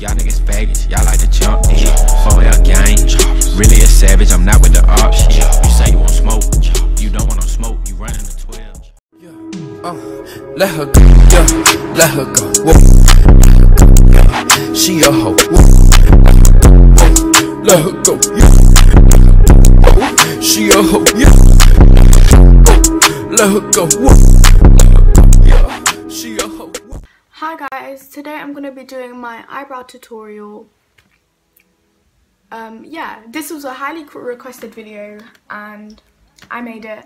Y'all niggas faggots, y'all like to jump deep. 4L gang, really a savage, I'm not with the ops. You say you want smoke, you don't want no smoke, you running the 12. Let her go, yeah, let her go, whoa. She a hoe, whoa. Let her go, yeah. She a hoe, yeah. Let her go, whoa. Yeah, she a hoe. Hi guys, today I'm going to be doing my eyebrow tutorial. Yeah, this was a highly requested video and I made it.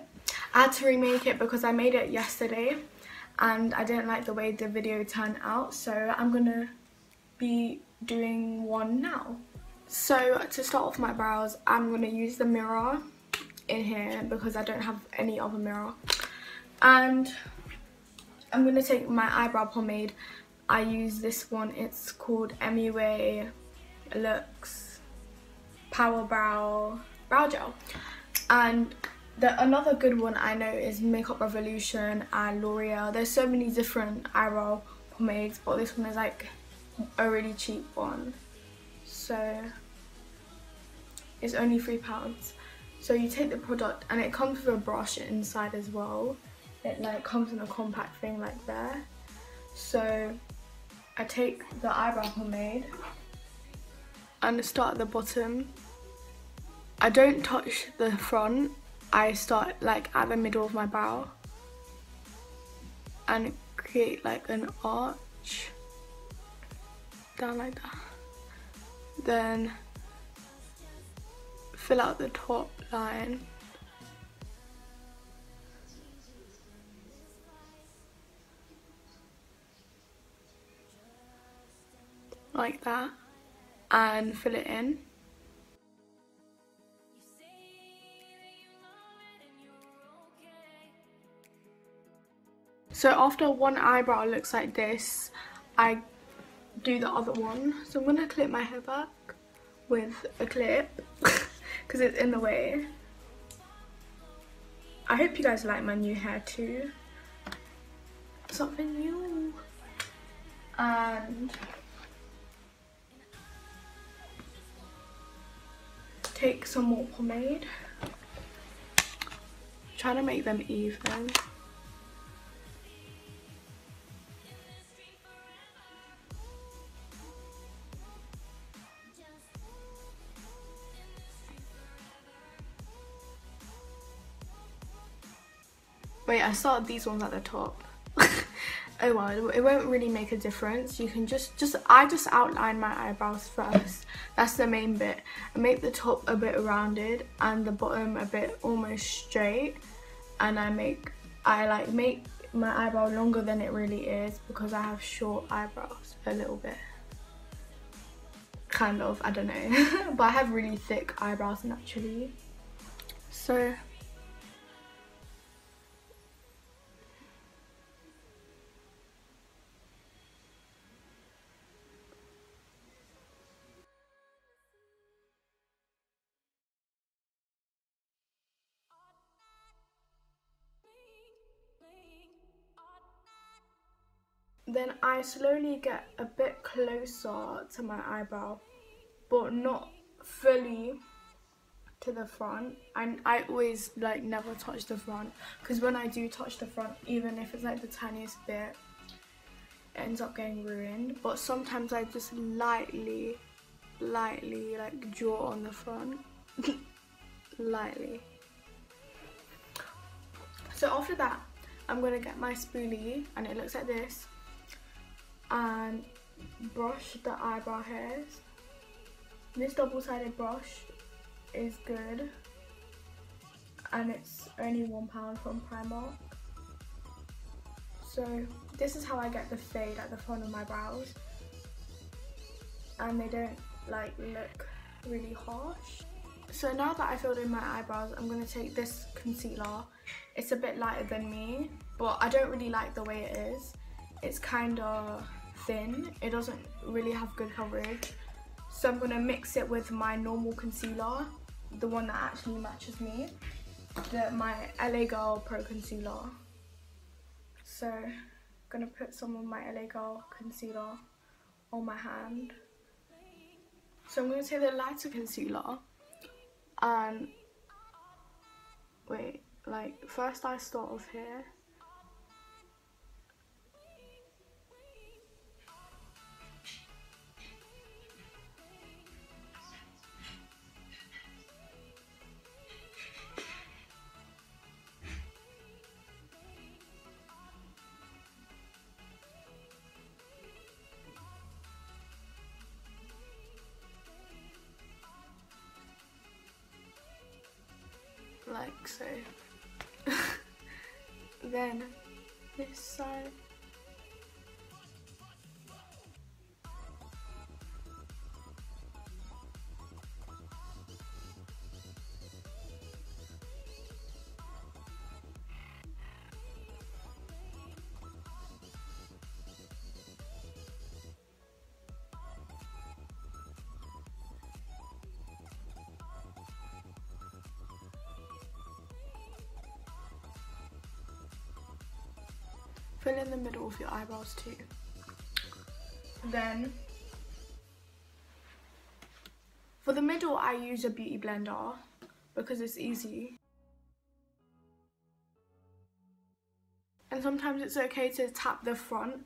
I had to remake it because I made it yesterday and I didn't like the way the video turned out, so I'm going to be doing one now. So to start off my brows, I'm going to use the mirror in here because I don't have any other mirror. And I'm going to take my eyebrow pomade. I use this one, it's called MUA Lux Power Brow Gel. And another good one I know is Makeup Revolution and L'Oreal. There's so many different eyebrow pomades, but this one is like a really cheap one. So it's only £3. So you take the product and it comes with a brush inside as well. It like comes in a compact thing like that. So I take the eyebrow pomade and start at the bottom. I don't touch the front, I start like at the middle of my brow and create like an arch down like that. Then fill out the top line. Like that, and fill it in. So after one eyebrow looks like this, I do the other one. So I'm going to clip my hair back with a clip because it's in the way. I hope you guys like my new hair too. Something new. And take some more pomade. Try to make them even. Wait, I started these ones at the top. Oh well, it won't really make a difference. You can I just outline my eyebrows first. That's the main bit. I make the top a bit rounded and the bottom a bit almost straight. And I make my eyebrow longer than it really is because I have short eyebrows a little bit. Kind of, I don't know. But I have really thick eyebrows naturally. So then I slowly get a bit closer to my eyebrow, but not fully to the front. And I always like never touch the front, because when I do touch the front, even if it's like the tiniest bit, it ends up getting ruined. But sometimes I just lightly like draw on the front. Lightly. So after that, I'm gonna get my spoolie, and it looks like this, and brush the eyebrow hairs. This double-sided brush is good, and it's only £1 from Primark. So this is how I get the fade at the front of my brows, and they don't like look really harsh. So now that I filled in my eyebrows, I'm going to take this concealer. It's a bit lighter than me, but I don't really like the way it is. It's kind of thin. It doesn't really have good coverage. So I'm going to mix it with my normal concealer, the one that actually matches me, my LA Girl Pro Concealer. So I'm going to put some of my LA Girl concealer on my hand. So I'm going to take the lighter concealer and wait, like first I start off here. Like so. Then this side. Fill in the middle of your eyebrows too. Then for the middle I use a beauty blender because it's easy. And sometimes it's okay to tap the front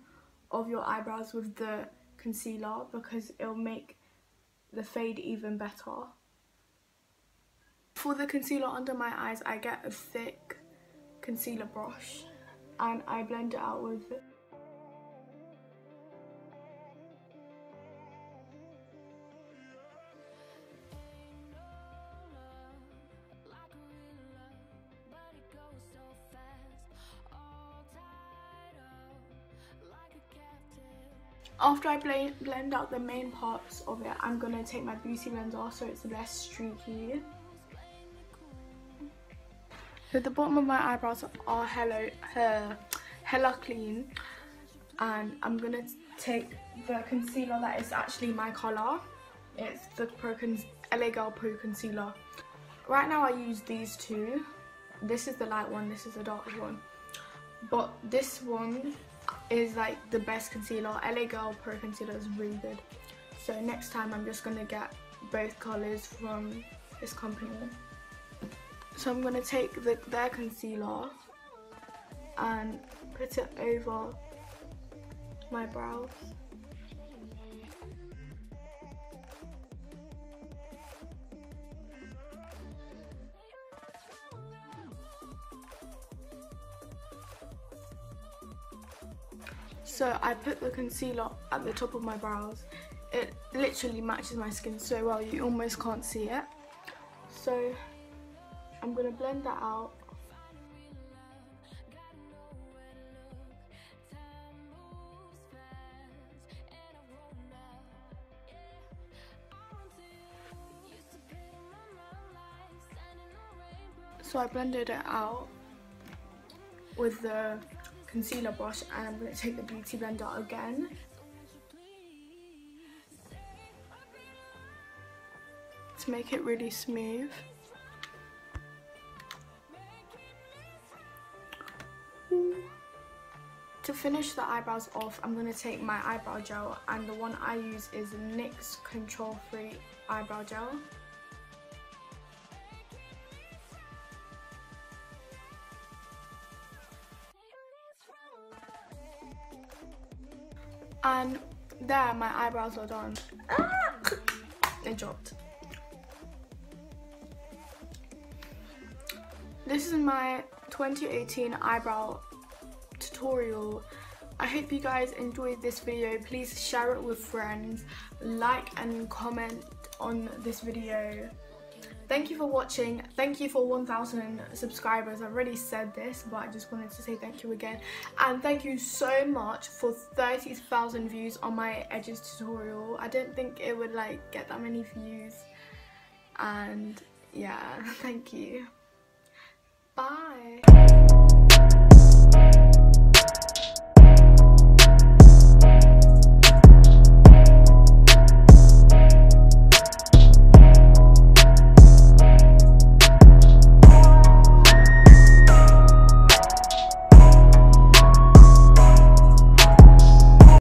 of your eyebrows with the concealer because it'll make the fade even better. For the concealer under my eyes, I get a thick concealer brush and I blend it out with it. After I blend out the main parts of it, I'm going to take my beauty blender so it's less streaky. So the bottom of my eyebrows are hella clean, and I'm going to take the concealer that is actually my colour. It's the LA Girl Pro Concealer. Right now I use these two. This is the light one, this is the dark one. But this one is like the best concealer. LA Girl Pro Concealer is really good. So next time I'm just going to get both colours from this company. So I'm going to take their concealer and put it over my brows. So I put the concealer at the top of my brows. It literally matches my skin so well, you almost can't see it. So I'm going to blend that out. So I blended it out with the concealer brush, and I'm going to take the beauty blender again. To make it really smooth. To finish the eyebrows off, I'm going to take my eyebrow gel, and the one I use is NYX Control Free Eyebrow Gel. And there, my eyebrows are done. They dropped. This is my 2018 eyebrow tutorial. I hope you guys enjoyed this video. Please share it with friends, like and comment on this video. Thank you for watching. Thank you for 1,000 subscribers. I've already said this, but I just wanted to say thank you again. And thank you so much for 30,000 views on my edges tutorial. I didn't think it would like get that many views. And yeah, thank you. Bye.